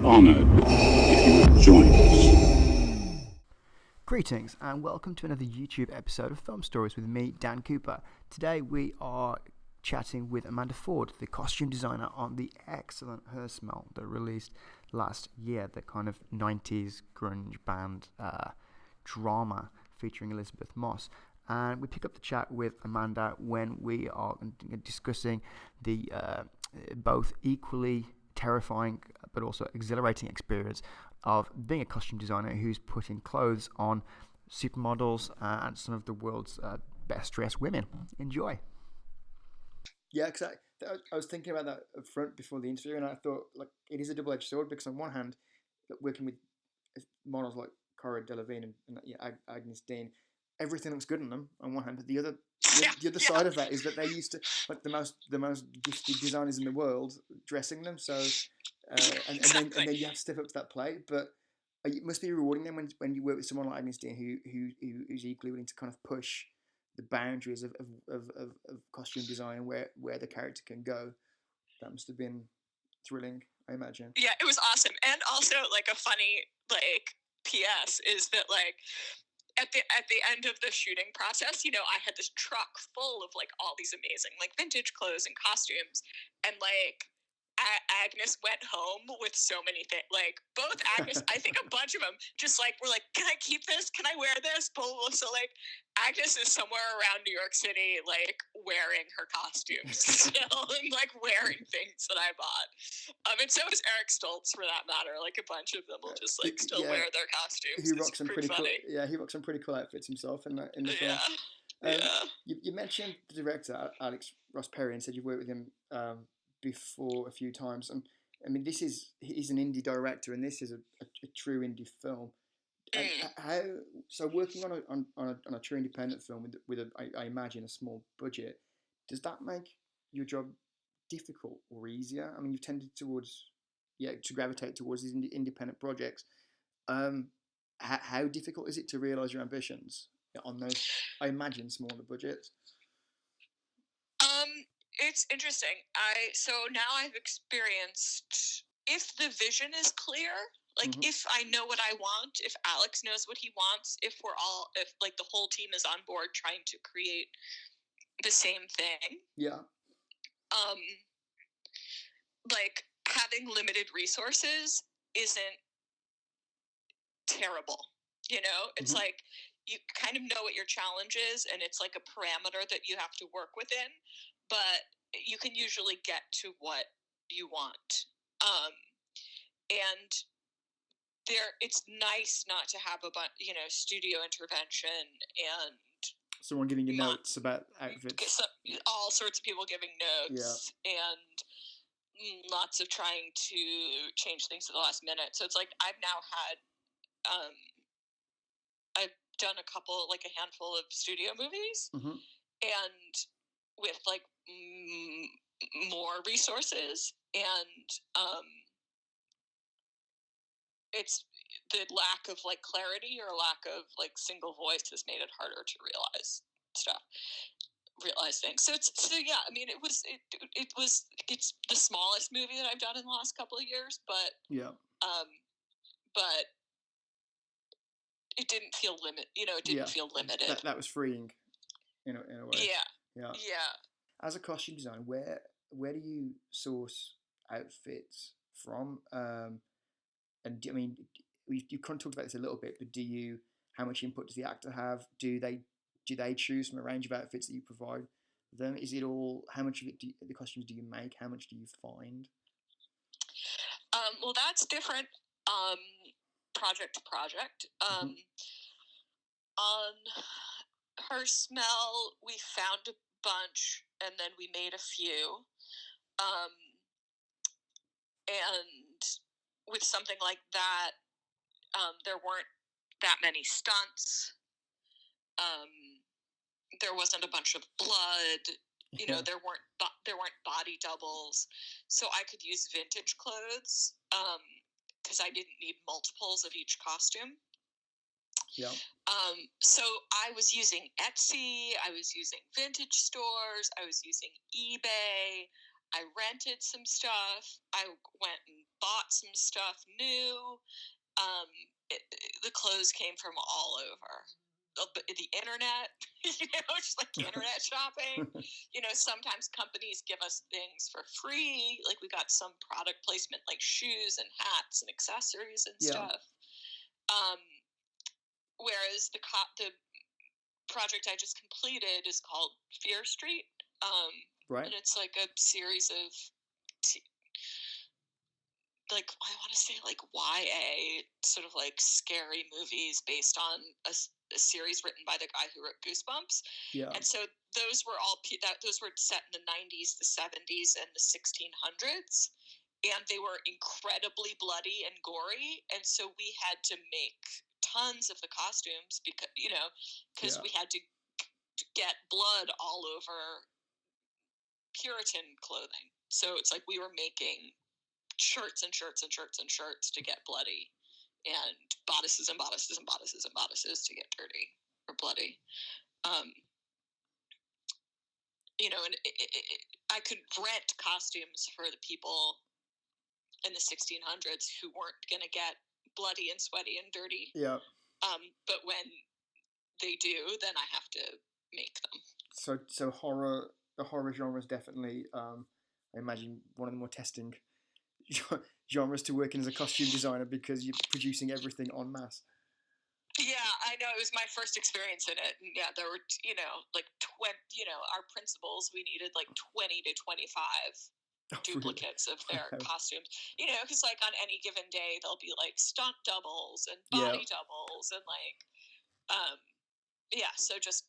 honored if you would join us. Greetings and welcome to another YouTube episode of Film Stories with me, Dan Cooper. Today we are chatting with Amanda Ford, the costume designer on the excellent Her Smell that released last year, the kind of 90s grunge band drama featuring Elizabeth Moss. And we pick up the chat with Amanda when we are discussing the both equally terrifying but also exhilarating experience of being a costume designer who's putting clothes on supermodels and some of the world's best dressed women. Enjoy. Yeah, because I was thinking about that up front before the interview, and I thought like it is a double-edged sword because on one hand, working with models like Cara, Delevingne, and Agnes Dean, everything looks good on them on one hand, but the other side of that is that they're used to like the most gifted designers in the world dressing them. So and then you have to step up to that plate. But it must be rewarding them when you work with someone like Agnes Dean who's equally willing to kind of push the boundaries of costume design and where the character can go. That must have been thrilling, I imagine. Yeah, it was awesome. And also like a funny like PS is that like at the end of the shooting process, you know, I had this truck full of like all these amazing like vintage clothes and costumes, and like Agnes went home with so many things. Like both Agnes, I think a bunch of them just like were like, "Can I keep this? Can I wear this?" So like Agnes is somewhere around New York City, like wearing her costumes still and like wearing things that I bought. And so is Eric Stoltz for that matter. Like a bunch of them will just like still wear their costumes. He rocks some pretty cool. Yeah, he rocks some pretty cool outfits himself in the film. You mentioned the director Alex Ross Perry and said you've worked with him before a few times, and I mean he's an indie director, and this is a true indie film. How so? Working on a true independent film with I imagine a small budget, does that make your job difficult or easier? I mean, you've tended to gravitate towards these independent projects. How difficult is it to realize your ambitions on those? I imagine smaller budgets. It's interesting. So now I've experienced if the vision is clear, like if I know what I want, if Alex knows what he wants, if like the whole team is on board trying to create the same thing. Yeah. Like having limited resources isn't terrible. You know, it's like you kind of know what your challenge is, and it's like a parameter that you have to work within, but you can usually get to what you want. And it's nice not to have studio intervention and someone giving you notes about outfits. All sorts of people giving notes and lots of trying to change things at the last minute. So it's like I've now had I've done a handful of studio movies, and with like more resources, and it's the lack of like clarity or lack of like single voice has made it harder to realize things. So I mean it's the smallest movie that I've done in the last couple of years, but but it didn't feel feel limited. That was freeing in a way. Yeah. As a costume designer, where do you source outfits from? And I mean, you kind of talked about this a little bit, but how much input does the actor have? Do they choose from a range of outfits that you provide them? Is it all, how much of it the costumes do you make? How much do you find? Well, that's different project to project. On Her Smell, we found a bunch and then we made a few. And with something like that, there weren't that many stunts. There wasn't a bunch of blood. You know, there weren't body doubles, so I could use vintage clothes because I didn't need multiples of each costume. Yeah. So I was using Etsy. I was using vintage stores. I was using eBay. I rented some stuff. I went and bought some stuff new. The clothes came from all over. The internet, just like internet shopping. Sometimes companies give us things for free. Like we got some product placement, like shoes and hats and accessories and stuff. Whereas the project I just completed is called Fear Street. Right. And it's like a series of like I want to say like YA sort of like scary movies based on a series written by the guy who wrote Goosebumps. Yeah. And so those were those were set in the 90s, the 70s, and the 1600s, and they were incredibly bloody and gory. And so we had to make tons of the costumes because we had to get blood all over Puritan clothing. So it's like we were making shirts and shirts and shirts and shirts to get bloody, and bodices and bodices and bodices and bodices to get dirty or bloody. And I could rent costumes for the people in the 1600s who weren't going to get bloody and sweaty and dirty. Yeah. But when they do, then I have to make them. So the horror genre is definitely, I imagine, one of the more testing genres to work in as a costume designer because you're producing everything en masse. Yeah, I know. It was my first experience in it. And yeah, there were, like 20, our principals, we needed like 20 to 25 duplicates of their costumes. Because like on any given day, there'll be like stunt doubles and body doubles and like, so just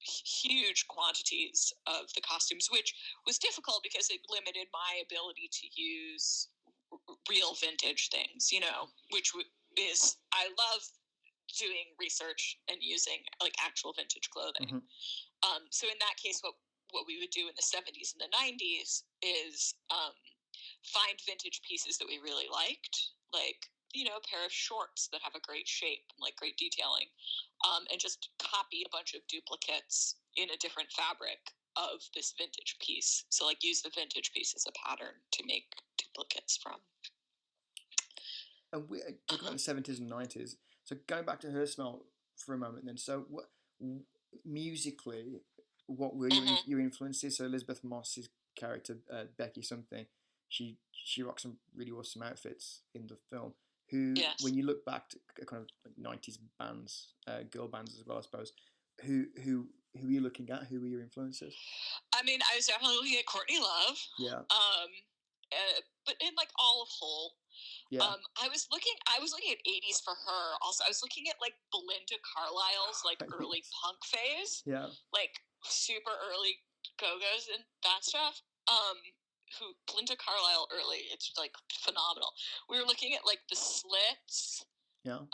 huge quantities of the costumes, which was difficult because it limited my ability to use real vintage things, which is, I love doing research and using like actual vintage clothing. Mm-hmm. So in that case, what we would do in the 70s and the 90s is find vintage pieces that we really liked, like, a pair of shorts that have a great shape and like great detailing, and just copy a bunch of duplicates in a different fabric of this vintage piece. So like use the vintage piece as a pattern to make duplicates from. And we're talking about the 70s and 90s. So going back to Her Smell for a moment then. So musically, what were your influences? So Elizabeth Moss's character, Becky something, she rocks some really awesome outfits in the film. When you look back to kind of like 90s bands, girl bands as well, I suppose, who are you looking at? Who were your influences? I mean, I was definitely looking at Courtney Love. Yeah. But in like Olive Hole. Yeah. I was looking at 80s for her. Also, I was looking at like Belinda Carlisle's like early punk phase. Yeah. Like super early Go-Go's and that stuff. Belinda Carlisle early, it's like phenomenal. We were looking at like the Slits. Yeah.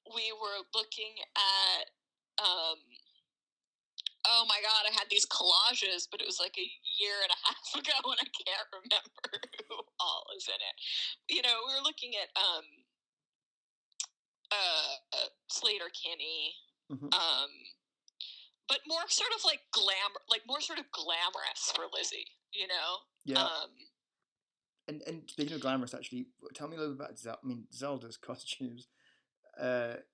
We were looking at oh my god, I had these collages, but it was like a year and a half ago and I can't remember who all is in it. We were looking at Slater Kinney. Mm-hmm. But more sort of like more sort of glamorous for Lizzie, Yeah. And speaking of glamorous, actually, tell me a little bit about Zelda's costumes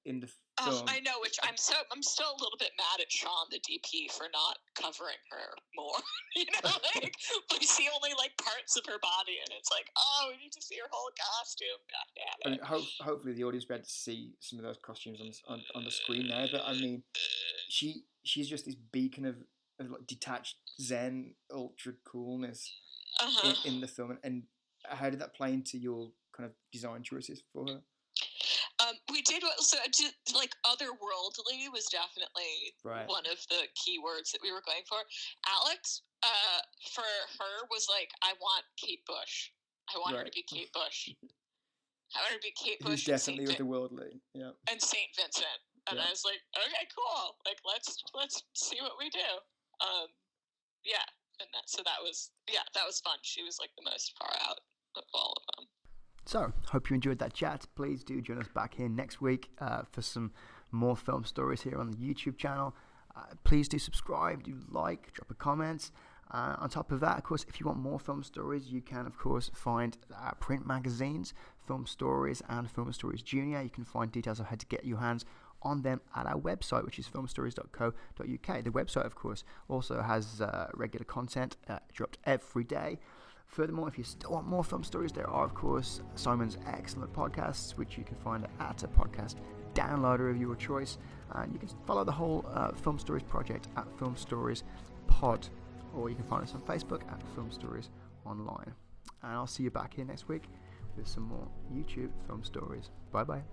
in the film. I know, which I'm still a little bit mad at Sean, the DP, for not covering her more. Like we see only like parts of her body, and it's like, oh, we need to see her whole costume. God damn it! I mean, hopefully the audience will be able to see some of those costumes on the screen now. But I mean, she's just this beacon of like detached Zen ultra coolness in the film. And how did that play into your kind of design choices for her? We did like otherworldly was definitely one of the keywords that we were going for. Alex, for her was like, I want Kate Bush. I want her to be Kate Bush. I want her to be Kate Bush. Who's definitely otherworldly, yeah. And Saint Vincent, and I was like, okay, cool. Like let's see what we do. Yeah, and that was fun. She was like the most far out of all of them. So, hope you enjoyed that chat. Please do join us back here next week for some more film stories here on the YouTube channel. Please do subscribe, do like, drop a comment. On top of that, of course, if you want more film stories, you can, of course, find print magazines, Film Stories and Film Stories Junior. You can find details of how to get your hands on them at our website, which is filmstories.co.uk. The website, of course, also has regular content dropped every day. Furthermore, if you still want more film stories, there are, of course, Simon's excellent podcasts, which you can find at a podcast downloader of your choice. And you can follow the whole Film Stories project at Film Stories Pod, or you can find us on Facebook at Film Stories Online. And I'll see you back here next week with some more YouTube film stories. Bye bye.